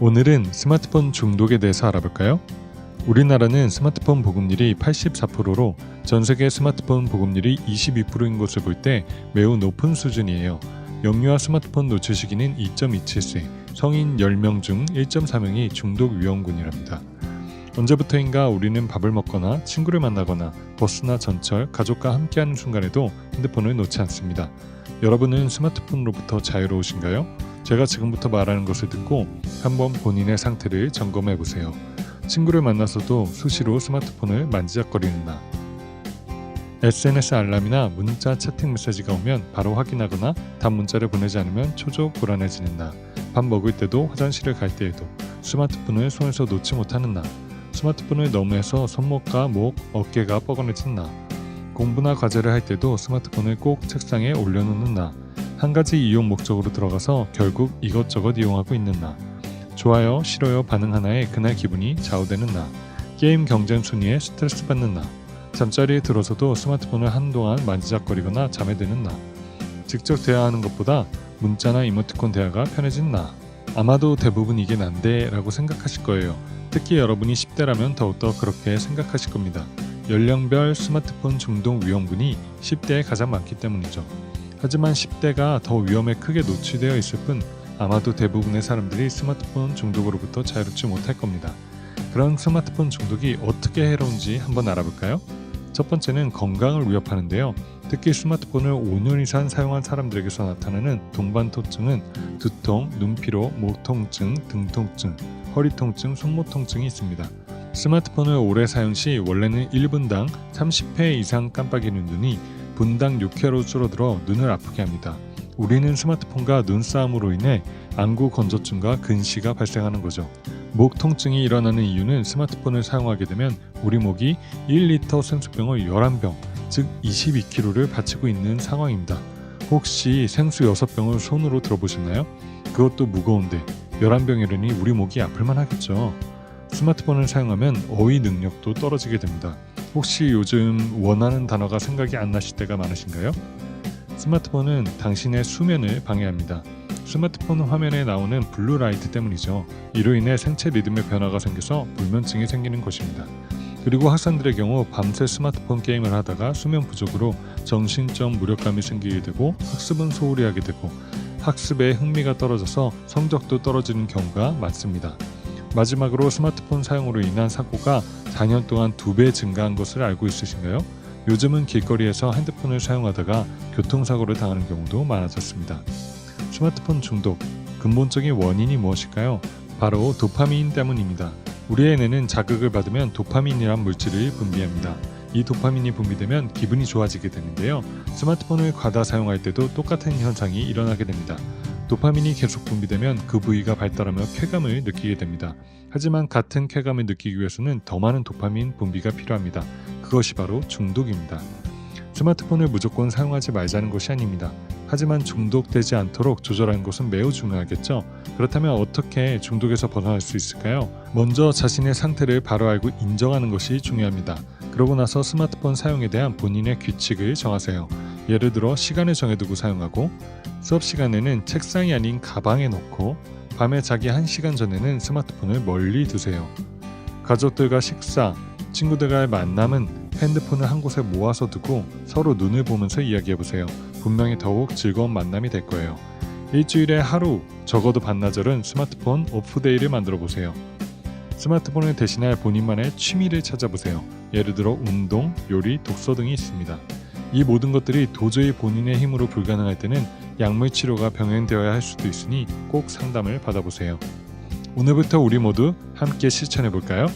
오늘은 스마트폰 중독에 대해서 알아볼까요? 우리나라는 스마트폰 보급률이 84%로 전 세계 스마트폰 보급률이 22%인 것을 볼 때 매우 높은 수준이에요. 영유아 스마트폰 노출 시기는 2.27세, 성인 10명 중 1.4명이 중독 위험군이랍니다. 언제부터인가 우리는 밥을 먹거나 친구를 만나거나 버스나 전철, 가족과 함께하는 순간에도 핸드폰을 놓지 않습니다. 여러분은 스마트폰으로부터 자유로우신가요? 제가 지금부터 말하는 것을 듣고 한번 본인의 상태를 점검해 보세요. 친구를 만나서도 수시로 스마트폰을 만지작거리는 나. SNS 알람이나 문자 채팅 메시지가 오면 바로 확인하거나 답 문자를 보내지 않으면 초조 불안해지는 나. 밥 먹을 때도 화장실을 갈 때에도 스마트폰을 손에서 놓지 못하는 나. 스마트폰을 너무 해서 손목과 목, 어깨가 뻐근해진 나. 공부나 과제를 할 때도 스마트폰을 꼭 책상에 올려놓는 나. 한 가지 이용 목적으로 들어가서 결국 이것저것 이용하고 있는 나. 좋아요, 싫어요 반응 하나에 그날 기분이 좌우되는 나. 게임 경쟁 순위에 스트레스 받는 나. 잠자리에 들어서도 스마트폰을 한동안 만지작거리거나 잠에 드는 나. 직접 대화하는 것보다 문자나 이모티콘 대화가 편해진 나. 아마도 대부분 이게 난데 라고 생각하실 거예요. 특히 여러분이 10대라면 더욱더 그렇게 생각하실 겁니다. 연령별 스마트폰 중독 위험군이 10대에 가장 많기 때문이죠. 하지만 10대가 더 위험에 크게 노출되어 있을 뿐 아마도 대부분의 사람들이 스마트폰 중독으로부터 자유롭지 못할 겁니다. 그런 스마트폰 중독이 어떻게 해로운지 한번 알아볼까요? 첫 번째는 건강을 위협하는데요. 특히 스마트폰을 5년 이상 사용한 사람들에게서 나타나는 동반 통증은 두통, 눈피로, 목 통증, 등 통증, 허리 통증, 손목 통증이 있습니다. 스마트폰을 오래 사용 시 원래는 1분당 30회 이상 깜빡이는 눈이 분당 6회로 줄어들어 눈을 아프게 합니다. 우리는 스마트폰과 눈싸움으로 인해 안구 건조증과 근시가 발생하는 거죠. 목 통증이 일어나는 이유는 스마트폰을 사용하게 되면 우리 목이 1리터 생수병을 11병, 즉 22kg를 받치고 있는 상황입니다. 혹시 생수 6병을 손으로 들어보셨나요? 그것도 무거운데 11병이라니 우리 목이 아플만 하겠죠. 스마트폰을 사용하면 어휘 능력도 떨어지게 됩니다. 혹시 요즘 원하는 단어가 생각이 안 나실 때가 많으신가요? 스마트폰은 당신의 수면을 방해합니다. 스마트폰 화면에 나오는 블루라이트 때문이죠. 이로 인해 생체 리듬의 변화가 생겨서 불면증이 생기는 것입니다. 그리고 학생들의 경우 밤새 스마트폰 게임을 하다가 수면 부족으로 정신적 무력감이 생기게 되고 학습은 소홀히 하게 되고 학습에 흥미가 떨어져서 성적도 떨어지는 경우가 많습니다. 마지막으로 스마트폰 사용으로 인한 사고가 4년 동안 2배 증가한 것을 알고 있으신가요? 요즘은 길거리에서 핸드폰을 사용하다가 교통사고를 당하는 경우도 많아졌습니다. 스마트폰 중독, 근본적인 원인이 무엇일까요? 바로 도파민 때문입니다. 우리의 뇌는 자극을 받으면 도파민이란 물질을 분비합니다. 이 도파민이 분비되면 기분이 좋아지게 되는데요. 스마트폰을 과다 사용할 때도 똑같은 현상이 일어나게 됩니다. 도파민이 계속 분비되면 그 부위가 발달하며 쾌감을 느끼게 됩니다. 하지만 같은 쾌감을 느끼기 위해서는 더 많은 도파민 분비가 필요합니다. 그것이 바로 중독입니다. 스마트폰을 무조건 사용하지 말자는 것이 아닙니다. 하지만 중독되지 않도록 조절하는 것은 매우 중요하겠죠. 그렇다면 어떻게 중독에서 벗어날 수 있을까요? 먼저 자신의 상태를 바로 알고 인정하는 것이 중요합니다. 그러고 나서 스마트폰 사용에 대한 본인의 규칙을 정하세요. 예를 들어 시간을 정해두고 사용하고 수업 시간에는 책상이 아닌 가방에 넣고 밤에 자기 1시간 전에는 스마트폰을 멀리 두세요. 가족들과 식사, 친구들과의 만남은 핸드폰을 한 곳에 모아서 두고 서로 눈을 보면서 이야기해보세요. 분명히 더욱 즐거운 만남이 될 거예요. 일주일에 하루, 적어도 반나절은 스마트폰 오프데이를 만들어보세요. 스마트폰을 대신할 본인만의 취미를 찾아보세요. 예를 들어 운동, 요리, 독서 등이 있습니다. 이 모든 것들이 도저히 본인의 힘으로 불가능할 때는 약물 치료가 병행되어야 할 수도 있으니 꼭 상담을 받아보세요. 오늘부터 우리 모두 함께 실천해볼까요?